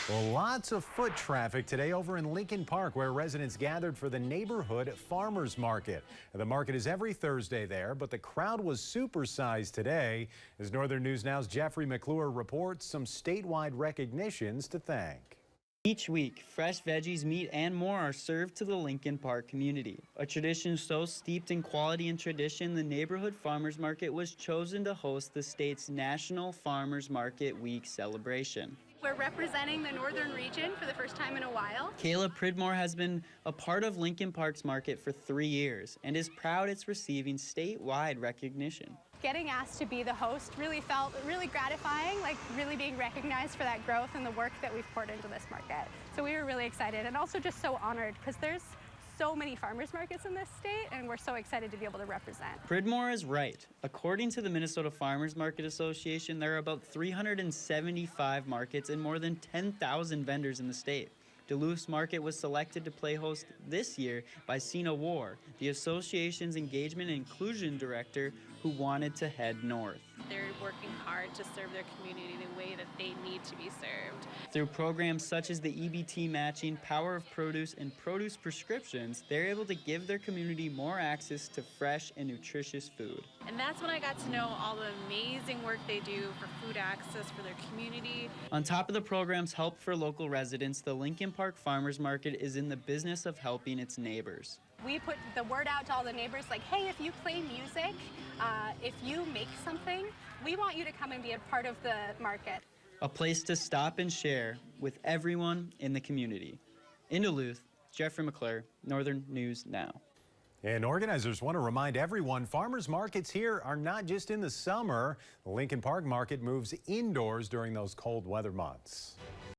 Well, lots of foot traffic today over in Lincoln Park, where residents gathered for the neighborhood farmers market. The market is every Thursday there, but the crowd was supersized today. As Northern News Now's Jeffrey McClure reports some statewide recognitions to thank. Each week, fresh veggies, meat, and more are served to the Lincoln Park community. A tradition so steeped in quality and tradition, the neighborhood farmers market was chosen to host the state's National Farmers Market Week celebration. We're representing the northern region for the first time in a while. Kayla Pridmore has been a part of Lincoln Park's market for 3 years and is proud it's receiving statewide recognition. Getting asked to be the host really felt really gratifying, like really being recognized for that growth and the work that we've poured into this market. So we were really excited and also just so honored because there's so many farmers markets in this state and we're so excited to be able to represent. Pridmore is right. According to the Minnesota Farmers Market Association, there are about 375 markets and more than 10,000 vendors in the state. Duluth's market was selected to play host this year by Sina War, the association's engagement and inclusion director, who wanted to head north. They're working hard to serve their community the way that they need to be served. Through programs such as the EBT matching, Power of Produce, and Produce Prescriptions, they're able to give their community more access to fresh and nutritious food. And that's when I got to know all the amazing work they do for food access for their community. On top of the program's help for local residents, the Lincoln Park Farmers Market is in the business of helping its neighbors. We put the word out to all the neighbors like, hey, if you play music, if you make something, we want you to come and be a part of the market. A place to stop and share with everyone in the community. In Duluth, Jeffrey McClure, Northern News Now. And organizers want to remind everyone farmers markets here are not just in the summer. The Lincoln Park Market moves indoors during those cold weather months.